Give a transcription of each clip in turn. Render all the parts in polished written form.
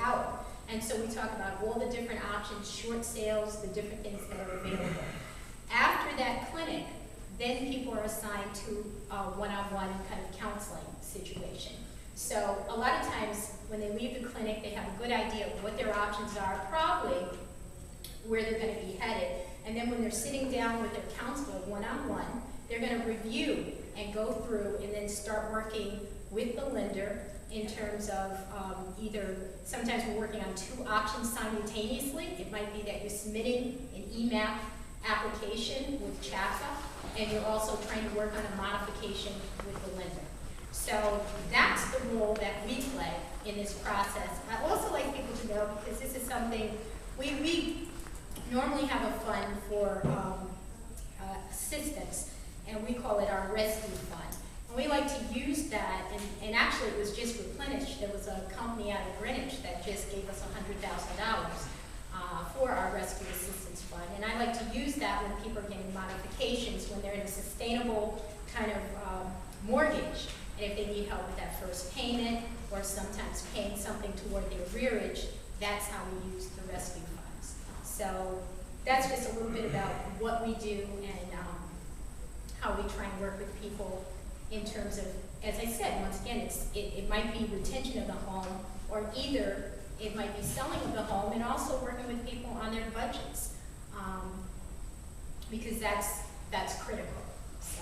out. And so we talk about all the different options, short sales, the different things that are available. After that clinic, then people are assigned to a one-on-one kind of counseling situation. So a lot of times when they leave the clinic, they have a good idea of what their options are, probably where they're going to be headed. And then when they're sitting down with their counselor one-on-one, they're going to review and go through and then start working with the lender in terms of either, sometimes we're working on two options simultaneously. It might be that you're submitting an EMAP application with CHFA, and you're also trying to work on a modification with the lender. So that's the role that we play in this process. I also like people to know, because this is something, we normally have a fund for assistance, and we call it our rescue fund. And we like to use that, and actually it was just replenished. There was a company out of Greenwich that just gave us $100,000 for our rescue assistance fund. And I like to use that when people are getting modifications, when they're in a sustainable kind of mortgage, and if they need help with that first payment, or sometimes paying something toward their rearage, that's how we use the rescue funds. So that's just a little bit about what we do and how we try and work with people in terms of, as I said, once again, it might be retention of the home, or either it might be selling of the home and also working with people on their budgets, because that's critical. So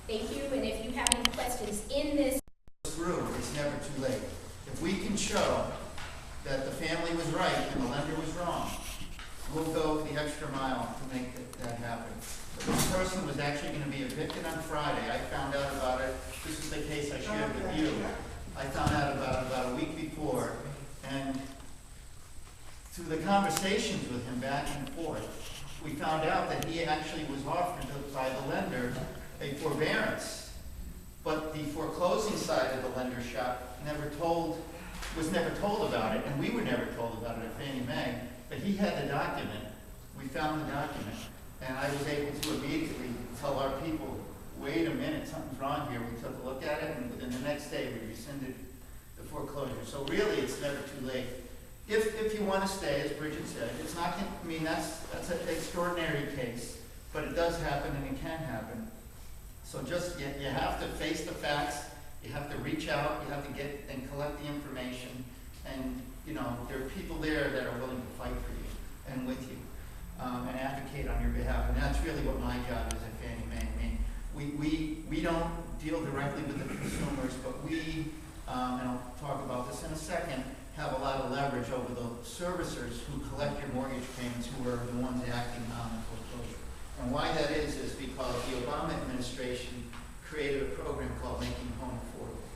thank you, and if you have any questions in this through, it's never too late. If we can show that the family was right and the lender was wrong, we'll go the extra mile to make that happen. But this person was actually going to be evicted on Friday. I found out about it. This is the case I shared with you. I found out about a week before, and through the conversations with him back and forth, we found out that he actually was offered by the lender a forbearance, but the foreclosing side of the lender shop was never told about it, and we were never told about it at Fannie Mae. But he had the document. We found the document, and I was able to immediately tell our people, wait a minute, something's wrong here. We took a look at it, and within the next day we rescinded the foreclosure. So really, it's never too late. If you want to stay, as Bridget said, it's not. I mean, that's an extraordinary case, but it does happen, and it can happen. So just you have to face the facts. You have to reach out. You have to get and collect the information, and you know there are people there that are willing to fight for you and with you, and advocate on your behalf. And that's really what my job is at Fannie Mae. I mean, we don't deal directly with the consumers, but we, and I'll talk about this in a second, have a lot of leverage over the servicers who collect your mortgage payments, who are the ones acting on the foreclosure. And why that is because the Obama administration created a program called Making Home Affordable.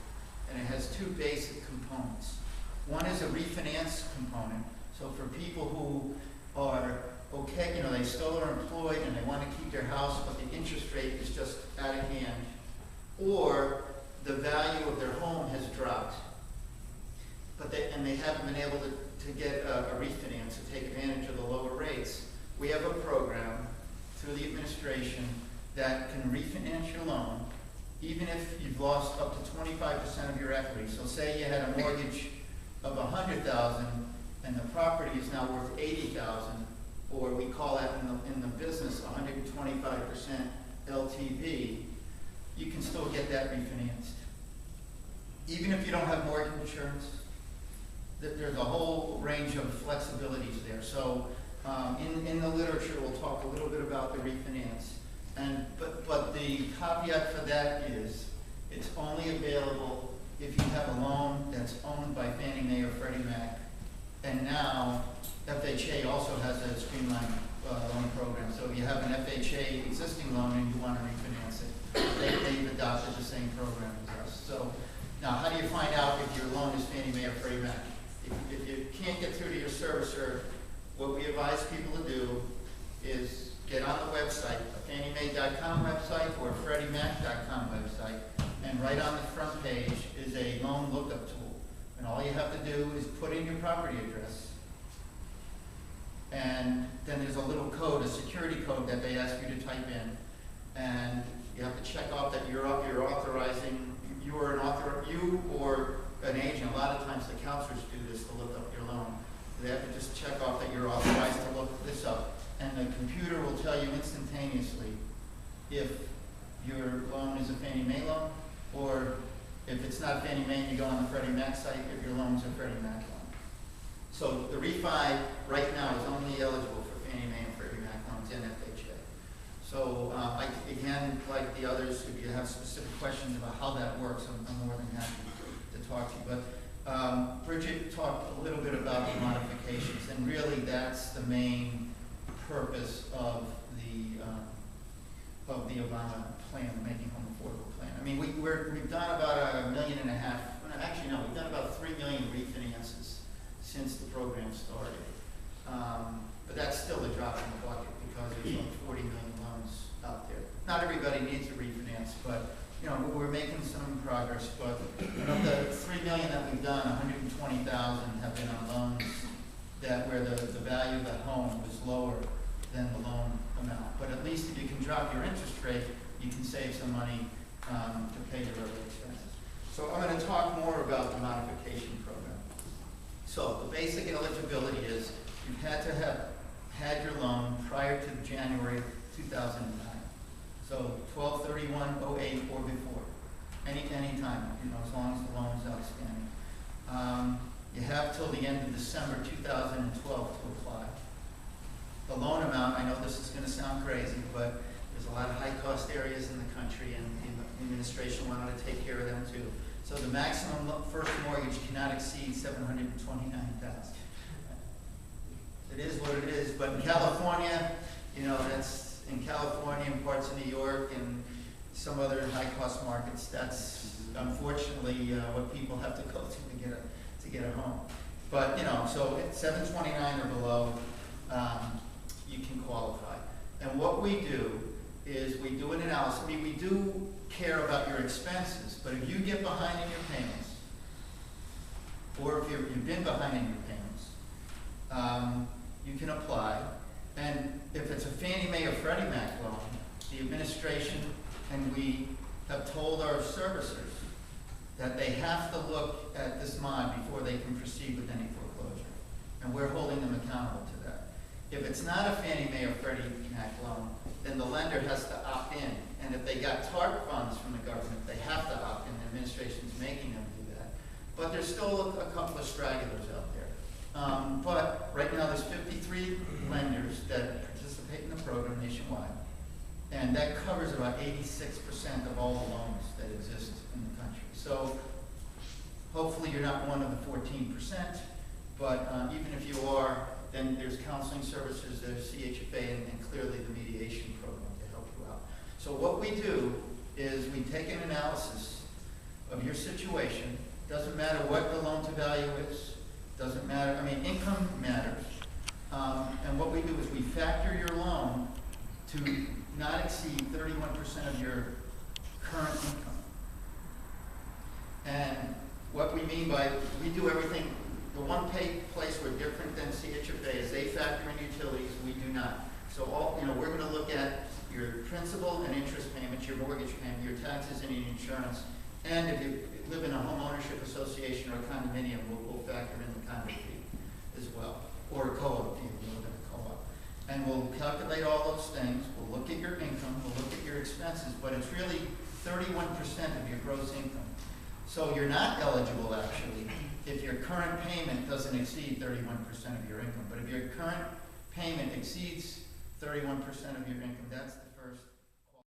And it has two basic components. One is a refinance component. So for people who are okay, you know, they still are employed and they want to keep their house, but the interest rate is just out of hand, or the value of their home has dropped, but they haven't been able to get a refinance to take advantage of the lower rates. We have a program through the administration that can refinance your loan, even if you've lost up to 25% of your equity. So say you had a mortgage of $100,000 and the property is now worth $80,000, or we call that in the business 125% LTV, you can still get that refinanced. Even if you don't have mortgage insurance, there's a whole range of flexibilities there. So in the literature, we'll talk a little bit about the refinance. But the caveat for that is it's only available if you have a loan that's owned by Fannie Mae or Freddie Mac. And now FHA also has a streamlined loan program. So if you have an FHA existing loan and you want to refinance it, they've adopted the same program as us. So now, how do you find out if your loan is Fannie Mae or Freddie Mac? If you can't get through to your servicer, what we advise people to do is get on the website, a FannieMae.com website or a FreddieMac.com website, and right on the front page is a loan lookup tool. And all you have to do is put in your property address, and then there's a little code, a security code that they ask you to type in, and you have to check off that you're authorizing, you or an agent. A lot of times the counselors do this. They have to just check off that you're authorized to look this up. And the computer will tell you instantaneously if your loan is a Fannie Mae loan, or if it's not Fannie Mae, you go on the Freddie Mac site, if your loan's a Freddie Mac loan. So the refi right now is only eligible for Fannie Mae and Freddie Mac loans and FHA. So again, like the others, if you have specific questions about how that works, I'm more than happy to talk to you. But Bridget talked a little bit about the modifications, and really that's the main purpose of the Obama plan, the Making Home Affordable plan. I mean, we've done about 1.5 million, actually no, we've done about 3 million refinances since the program started. But that's still a drop in the bucket because there's like 40 million loans out there. Not everybody needs a refinance, but you know, we're making some progress. But of the 3 million that we've done, 120,000 have been on loans where the value of the home was lower than the loan amount. But at least if you can drop your interest rate, you can save some money to pay your other expenses. So I'm going to talk more about the modification program. So the basic eligibility is you had to have had your loan prior to January 2009. So 12/31/08 or before, any time, you know, as long as the loan is outstanding. You have till the end of December 2012 to apply. The loan amount, I know this is going to sound crazy, but there's a lot of high-cost areas in the country, and the administration wanted to take care of them too. So the maximum first mortgage cannot exceed $729,000. It is what it is, but in California, you know, that's in California and parts of New York and some other high-cost markets. That's unfortunately what people have to go to get a home. But you know, so at 729 or below, you can qualify. And what we do is we do an analysis. I mean, we do care about your expenses, but if you get behind in your payments, or if you've been behind in your payments, you can apply. And if it's a Fannie Mae or Freddie Mac loan, the administration and we have told our servicers that they have to look at this mod before they can proceed with any foreclosure. And we're holding them accountable to that. If it's not a Fannie Mae or Freddie Mac loan, then the lender has to opt in. And if they got TARP funds from the government, they have to opt in. The administration's making them do that. But there's still a couple of stragglers out there. But right now there's 53 lenders that participate in the program nationwide. And that covers about 86% of all the loans that exist in the country. So hopefully you're not one of the 14%, but even if you are, then there's counseling services, there's CHFA, and clearly the mediation program to help you out. So what we do is we take an analysis of your situation. Doesn't matter what the loan to value is, doesn't matter, I mean, income matters. And what we do is we factor your loan to not exceed 31% of your current income. And what we mean by, we do everything, the one place we're different than CHFA is they factor in utilities, we do not. So all, you know, we're going to look at your principal and interest payments, your mortgage payment, your taxes and your insurance, and if you live in a home ownership association or a condominium, we'll factor in the condo fee as well, or a co-op fee, we live in a co-op. And we'll calculate all those things, we'll look at your income, we'll look at your expenses, but it's really 31% of your gross income. So you're not eligible, actually, if your current payment doesn't exceed 31% of your income. But if your current payment exceeds 31% of your income, that's the first